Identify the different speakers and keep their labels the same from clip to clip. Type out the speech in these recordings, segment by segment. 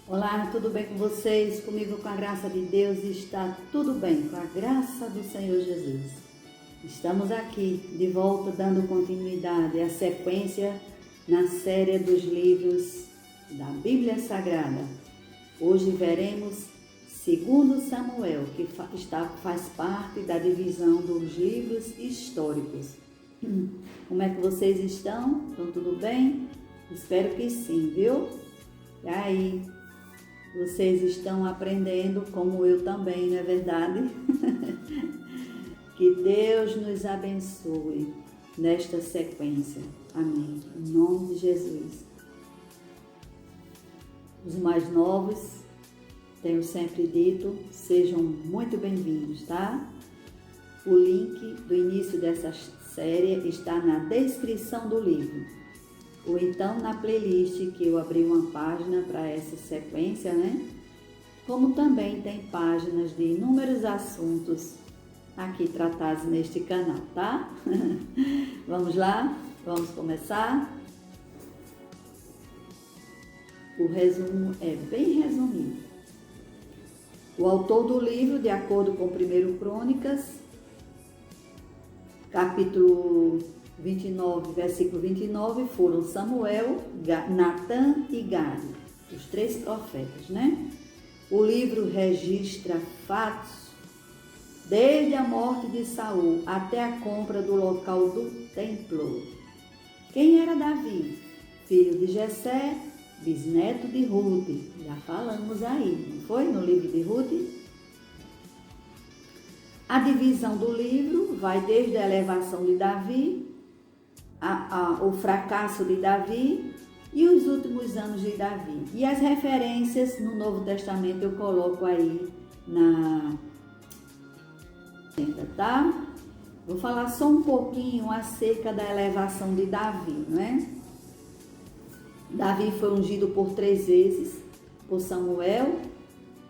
Speaker 1: Olá, tudo bem com vocês? Comigo, com a graça de Deus, está tudo bem, com a graça do Senhor Jesus. Estamos aqui, de volta, dando continuidade à sequência na série dos livros da Bíblia Sagrada. Hoje veremos 2 Samuel, que faz parte da divisão dos livros históricos. Como é que vocês estão? Estão tudo bem? Espero que sim, viu? E aí? Vocês estão aprendendo, como eu também, não é verdade? Que Deus nos abençoe nesta sequência. Amém. Em nome de Jesus. Os mais novos, tenho sempre dito, sejam muito bem-vindos, tá? O link do início dessa série está na descrição do livro. Ou então na playlist, que eu abri uma página para essa sequência, né? Como também tem páginas de inúmeros assuntos aqui tratados neste canal, tá? Vamos lá? Vamos começar? O resumo é bem resumido. O autor do livro, de acordo com 1 Crônicas, capítulo 29, versículo 29, foram Samuel, Natã e Gade, os 3 profetas, né? O livro registra fatos desde a morte de Saul até a compra do local do templo. Quem era Davi? Filho de Jessé, bisneto de Ruth. Já falamos aí, não foi? No livro de Ruth. A divisão do livro vai desde a elevação de Davi, o fracasso de Davi e os últimos anos de Davi. E as referências no Novo Testamento eu coloco aí tá? Vou falar só um pouquinho acerca da elevação de Davi, não é? Davi foi ungido por 3 vezes, por Samuel,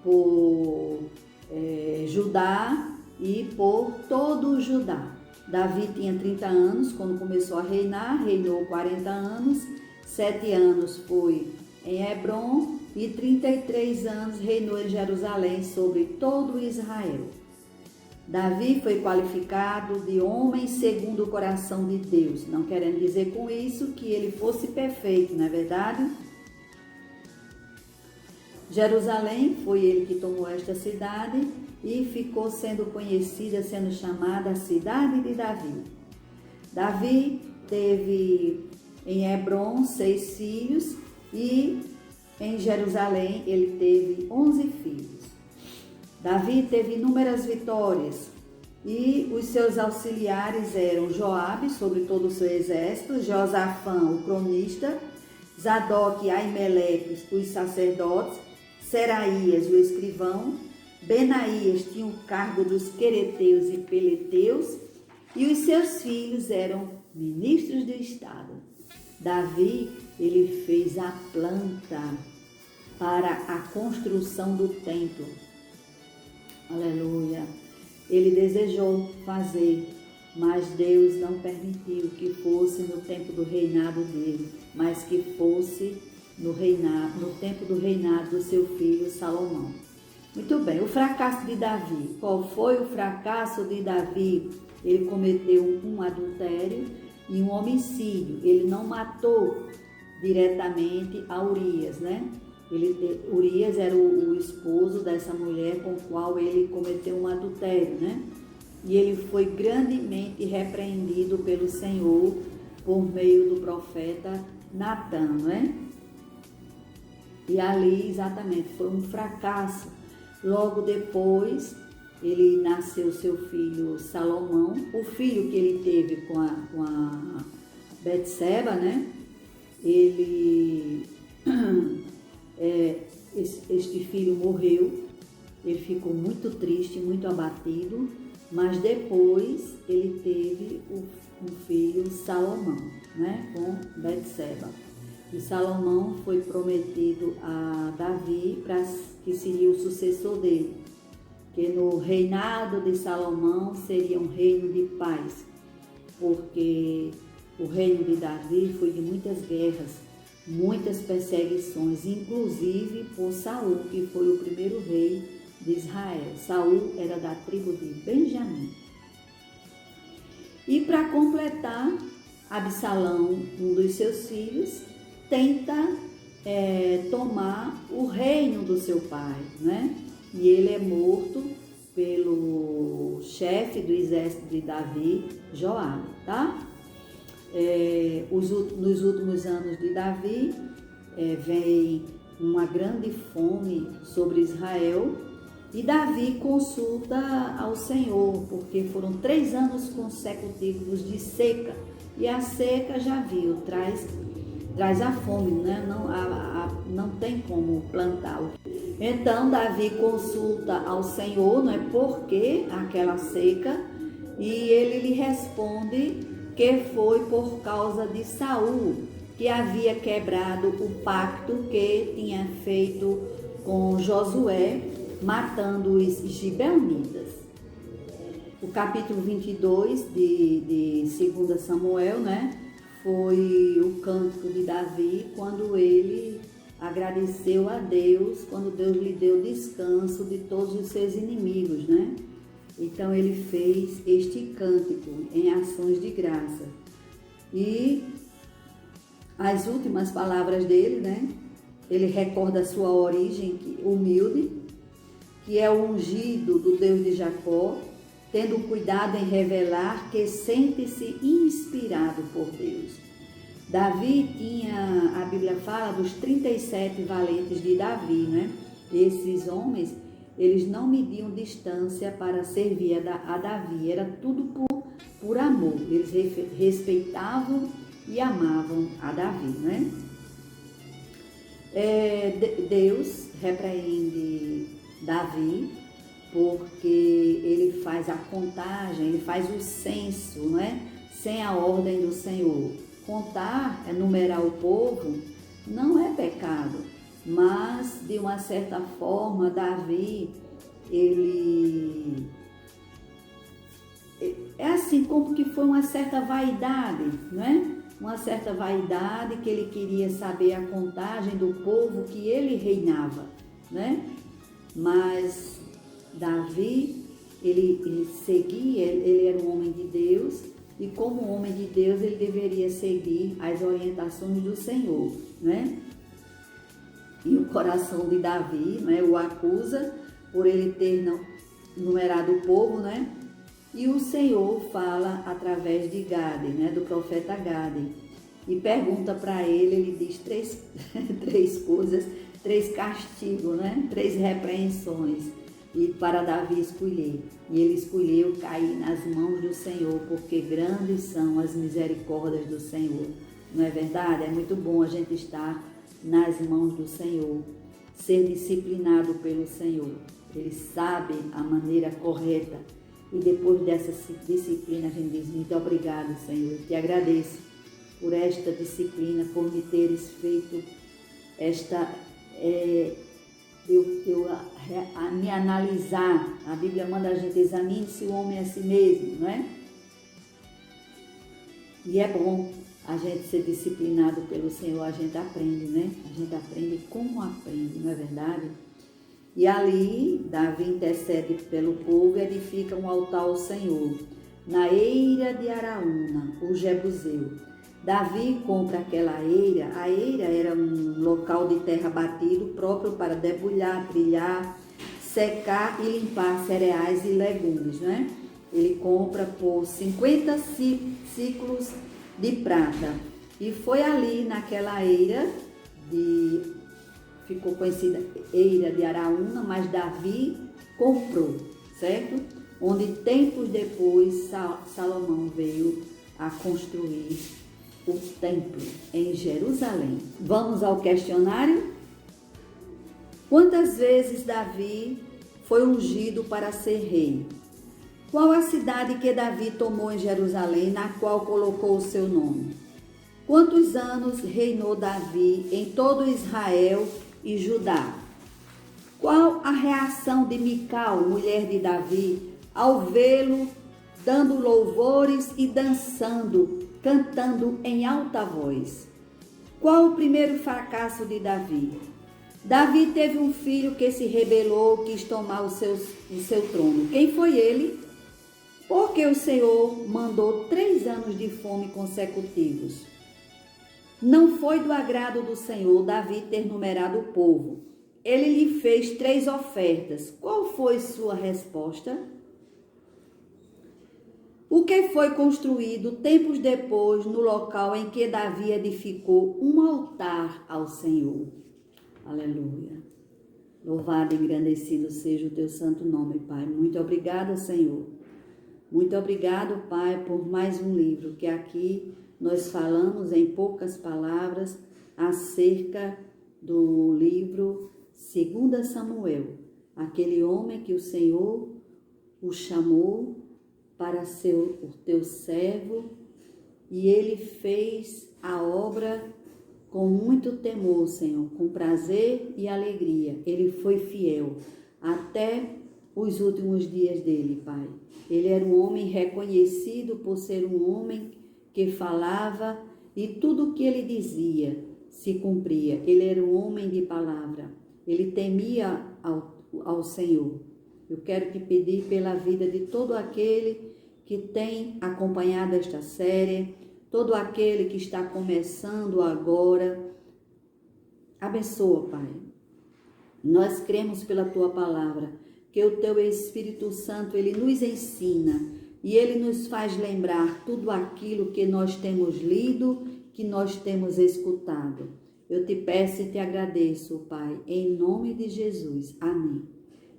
Speaker 1: por Judá e por todo o Judá. Davi tinha 30 anos quando começou a reinar, reinou 40 anos, 7 anos foi em Hebrom e 33 anos reinou em Jerusalém sobre todo Israel. Davi foi qualificado de homem segundo o coração de Deus, não querendo dizer com isso que ele fosse perfeito, não é verdade? Jerusalém foi ele que tomou esta cidade e ficou sendo conhecida, sendo chamada a cidade de Davi. Davi teve em Hebrom 6 filhos e em Jerusalém ele teve 11 filhos. Davi teve inúmeras vitórias e os seus auxiliares eram Joabe, sobre todo o seu exército, Josafã, o cronista, Zadok e Aimeleque, os sacerdotes, Seraías, o escrivão, Benaías tinha o cargo dos quereteus e peleteus e os seus filhos eram ministros do estado. Davi, ele fez a planta para a construção do templo. Aleluia. Ele desejou fazer, mas Deus não permitiu que fosse no tempo do reinado dele, mas que fosse no tempo do reinado do seu filho Salomão. Muito bem, o fracasso de Davi. Qual foi o fracasso de Davi? Ele cometeu um adultério e um homicídio. Ele não matou diretamente a Urias, né? Urias era o esposo dessa mulher com o qual ele cometeu um adultério, né? E ele foi grandemente repreendido pelo Senhor por meio do profeta Natã, né? E ali, exatamente, foi um fracasso. Logo depois, ele nasceu seu filho Salomão, o filho que ele teve com a Betseba, né? Este filho morreu, ele ficou muito triste, muito abatido, mas depois ele teve um filho Salomão, né? Com Betseba. E Salomão foi prometido a Davi para que seria o sucessor dele, que no reinado de Salomão seria um reino de paz, porque o reino de Davi foi de muitas guerras, muitas perseguições, inclusive por Saul, que foi o primeiro rei de Israel. Saul era da tribo de Benjamim. E para completar, Absalão, um dos seus filhos, tenta tomar o reino do seu pai, né? E ele é morto pelo chefe do exército de Davi, Joabe, tá? Nos últimos anos de Davi, vem uma grande fome sobre Israel, e Davi consulta ao Senhor, porque foram 3 anos consecutivos de seca, e a seca, já viu, traz a fome, né? Não tem como plantar. Então Davi consulta ao Senhor, não é, por que aquela seca, e ele lhe responde que foi por causa de Saul, que havia quebrado o pacto que tinha feito com Josué, matando os gibeonitas. O capítulo 22 de 2 Samuel, né, foi o cântico de Davi, quando ele agradeceu a Deus, quando Deus lhe deu descanso de todos os seus inimigos, né? Então ele fez este cântico em ações de graça. E as últimas palavras dele, né? Ele recorda a sua origem humilde, que é o ungido do Deus de Jacó, tendo cuidado em revelar que sente-se inspirado por Deus. Davi tinha, a Bíblia fala dos 37 valentes de Davi, né? Esses homens, eles não mediam distância para servir a Davi, era tudo por amor. Eles respeitavam e amavam a Davi, né? Deus repreende Davi porque ele faz a contagem, ele faz o censo, né? Sem a ordem do Senhor. Contar, numerar o povo, não é pecado, mas de uma certa forma, Davi, ele é assim como que foi uma certa vaidade, né? Uma certa vaidade, que ele queria saber a contagem do povo que ele reinava, né? Mas Davi, ele seguia, ele era um homem de Deus, e como homem de Deus, ele deveria seguir as orientações do Senhor, né? E o coração de Davi, né, o acusa por ele ter numerado o povo, né? E o Senhor fala através de Gade, né, do profeta Gade, e pergunta para ele diz três coisas, 3 castigos, né? 3 repreensões, e para Davi escolher. E ele escolheu cair nas mãos do Senhor, porque grandes são as misericórdias do Senhor. Não é verdade? É muito bom a gente estar nas mãos do Senhor, ser disciplinado pelo Senhor. Ele sabe a maneira correta. E depois dessa disciplina, a gente diz: muito obrigado, Senhor. Te agradeço por esta disciplina, por me teres feito esta... a me analisar. A Bíblia manda a gente: examine-se o homem a si mesmo, não é? E é bom a gente ser disciplinado pelo Senhor, a gente aprende, né? A gente aprende como aprende, não é verdade? E ali, Davi intercede pelo povo e edifica um altar ao Senhor, na eira de Araúna, o Jebuseu. Davi compra aquela eira. A eira era um local de terra batido próprio para debulhar, trilhar, secar e limpar cereais e legumes, né? Ele compra por 50 ciclos de prata. E foi ali naquela eira, ficou conhecida eira de Araúna, mas Davi comprou, certo? Onde tempos depois Salomão veio a construir o templo em Jerusalém. Vamos ao questionário? Quantas vezes Davi foi ungido para ser rei? Qual a cidade que Davi tomou em Jerusalém, na qual colocou o seu nome? Quantos anos reinou Davi em todo Israel e Judá? Qual a reação de Mical, mulher de Davi, ao vê-lo dando louvores e dançando, cantando em alta voz? Qual o primeiro fracasso de Davi? Davi teve um filho que se rebelou, quis tomar o seu trono. Quem foi ele? Porque o Senhor mandou 3 anos de fome consecutivos. Não foi do agrado do Senhor Davi ter numerado o povo. Ele lhe fez 3 ofertas. Qual foi sua resposta? O que foi construído tempos depois no local em que Davi edificou um altar ao Senhor? Aleluia. Louvado e engrandecido seja o teu santo nome, Pai. Muito obrigada, Senhor. Muito obrigado, Pai, por mais um livro que aqui nós falamos em poucas palavras acerca do livro 2 Samuel. Aquele homem que o Senhor o chamou para ser o teu servo, e ele fez a obra com muito temor, Senhor, com prazer e alegria. Ele foi fiel até os últimos dias dele, Pai. Ele era um homem reconhecido por ser um homem que falava e tudo o que ele dizia se cumpria. Ele era um homem de palavra. Ele temia ao Senhor. Eu quero te pedir pela vida de todo aquele que tem acompanhado esta série, todo aquele que está começando agora. Abençoa, Pai. Nós cremos pela Tua palavra, que o Teu Espírito Santo, Ele nos ensina e Ele nos faz lembrar tudo aquilo que nós temos lido, que nós temos escutado. Eu te peço e te agradeço, Pai, em nome de Jesus. Amém.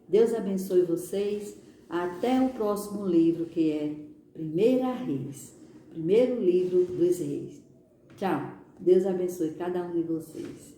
Speaker 1: Deus abençoe vocês. Até o próximo livro, que é 1 Reis. Primeiro livro dos reis. Tchau. Deus abençoe cada um de vocês.